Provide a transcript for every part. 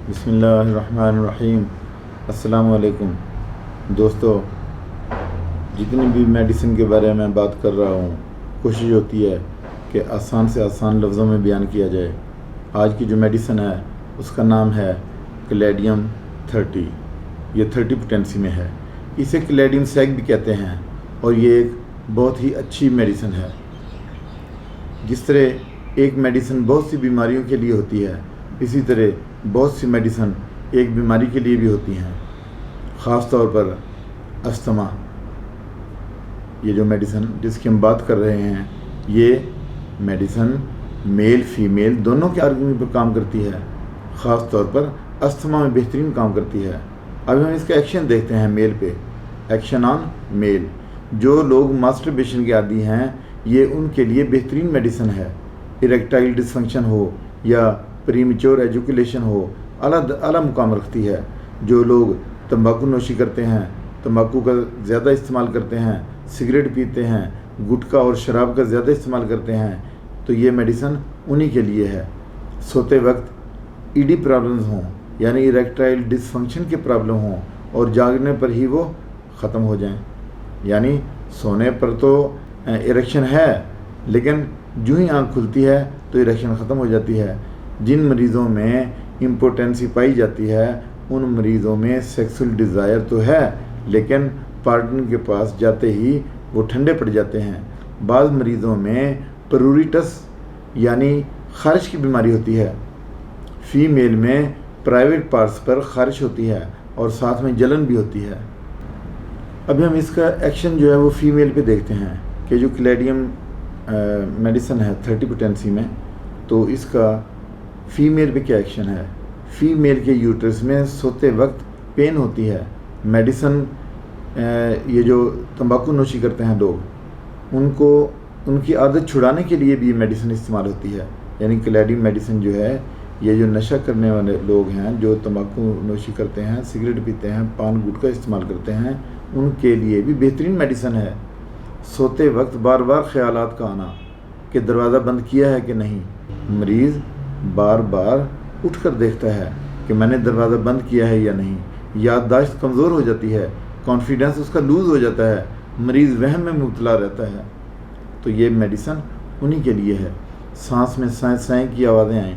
بسم اللہ الرحمن الرحیم۔ السلام علیکم دوستو، جتنی بھی میڈیسن کے بارے میں بات کر رہا ہوں کوشش ہوتی ہے کہ آسان سے آسان لفظوں میں بیان کیا جائے۔ آج کی جو میڈیسن ہے اس کا نام ہے کلیڈیم 30۔ یہ 30 پوٹینسی میں ہے۔ اسے کلیڈیم سیک بھی کہتے ہیں اور یہ ایک بہت ہی اچھی میڈیسن ہے۔ جس طرح ایک میڈیسن بہت سی بیماریوں کے لیے ہوتی ہے، اسی طرح بہت سی میڈیسن ایک بیماری کے لیے بھی ہوتی ہیں، خاص طور پر استھما۔ یہ جو میڈیسن جس کی ہم بات کر رہے ہیں، یہ میڈیسن میل فیمیل دونوں کے آرگن پر کام کرتی ہے، خاص طور پر استھما میں بہترین کام کرتی ہے۔ اب ہم اس کا ایکشن دیکھتے ہیں میل پہ۔ ایکشن آن میل۔ جو لوگ ماسٹربیشن کے عادی ہیں، یہ ان کے لیے بہترین میڈیسن ہے۔ اریکٹائل ڈسفنکشن ہو یا پریمیچور ایجوکیلیشن ہو، اعلیٰ مقام رکھتی ہے۔ جو لوگ تمباکو نوشی کرتے ہیں، تمباکو کا زیادہ استعمال کرتے ہیں، سگریٹ پیتے ہیں، گٹکا اور شراب کا زیادہ استعمال کرتے ہیں، تو یہ میڈیسن انہی کے لیے ہے۔ سوتے وقت ای ڈی پرابلمز ہوں، یعنی اریکٹائل ڈسفنکشن کے پرابلم ہوں اور جاگنے پر ہی وہ ختم ہو جائیں، یعنی سونے پر تو اریکشن ہے لیکن جو ہی آنکھ کھلتی ہے تو اریکشن ختم ہو جاتی ہے۔ جن مریضوں میں امپوٹنسی پائی جاتی ہے ان مریضوں میں سیکسول ڈیزائر تو ہے لیکن پارٹنر کے پاس جاتے ہی وہ ٹھنڈے پڑ جاتے ہیں۔ بعض مریضوں میں پروریٹس یعنی خارش کی بیماری ہوتی ہے۔ فیمیل میں پرائیویٹ پارٹس پر خارش ہوتی ہے اور ساتھ میں جلن بھی ہوتی ہے۔ ابھی ہم اس کا ایکشن جو ہے وہ فیمیل پہ دیکھتے ہیں کہ جو کلیڈیم میڈیسن ہے 30 پوٹینسی میں، تو اس کا فیمیل پہ کیا ایکشن ہے۔ فیمیل کے یوٹرس میں سوتے وقت پین ہوتی ہے۔ میڈیسن یہ جو تمباکو نوشی کرتے ہیں لوگ، ان کی عادت چھڑانے کے لیے بھی یہ میڈیسن استعمال ہوتی ہے۔ یعنی کلیڈیم میڈیسن جو ہے، یہ جو نشہ کرنے والے لوگ ہیں، جو تمباکو نوشی کرتے ہیں، سگریٹ پیتے ہیں، پان گٹکا استعمال کرتے ہیں، ان کے لیے بھی بہترین میڈیسن ہے۔ سوتے وقت بار بار خیالات کا آنا کہ دروازہ بند کیا ہے کہ نہیں، مریض بار بار اٹھ کر دیکھتا ہے کہ میں نے دروازہ بند کیا ہے یا نہیں۔ یادداشت کمزور ہو جاتی ہے، کانفیڈنس اس کا لوز ہو جاتا ہے، مریض وہم میں مبتلا رہتا ہے، تو یہ میڈیسن انہی کے لیے ہے۔ سانس میں سائیں سائیں کی آوازیں آئیں،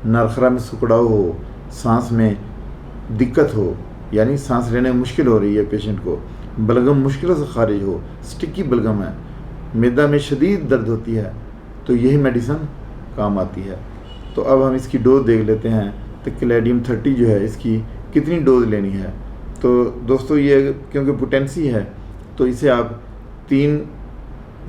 نرخرا میں سکڑاؤ ہو، سانس میں دقت ہو، یعنی سانس لینے میں مشکل ہو رہی ہے پیشنٹ کو، بلغم مشکلوں سے خارج ہو، سٹکی بلغم ہے، معدہ میں شدید درد ہوتی ہے، تو یہی میڈیسن کام آتی ہے۔ تو اب ہم اس کی ڈوز دیکھ لیتے ہیں تو کلیڈیم 30 جو ہے اس کی کتنی ڈوز لینی ہے۔ تو دوستو، یہ کیونکہ پوٹینسی ہے تو اسے آپ 3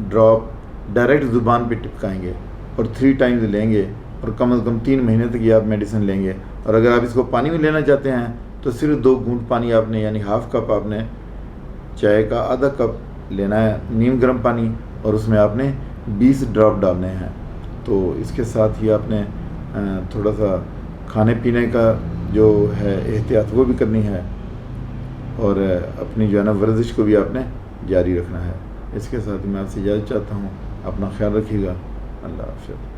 ڈراپ ڈائریکٹ زبان پہ ٹپکائیں گے اور 3 ٹائمز لیں گے، اور کم از کم 3 مہینے تک یہ آپ میڈیسن لیں گے۔ اور اگر آپ اس کو پانی میں لینا چاہتے ہیں تو صرف 2 گھونٹ پانی آپ نے، یعنی ½ کپ آپ نے چائے کا ½ کپ لینا ہے، نیم گرم پانی، اور اس میں آپ نے 20 ڈراپ ڈالنے ہیں۔ تو اس کے ساتھ ہی آپ نے تھوڑا سا کھانے پینے کا جو ہے احتیاط وہ بھی کرنی ہے، اور اپنی جو ہے نا ورزش کو بھی آپ نے جاری رکھنا ہے۔ اس کے ساتھ میں آپ سے اجازت چاہتا ہوں۔ اپنا خیال رکھیے گا۔ اللہ حافظ۔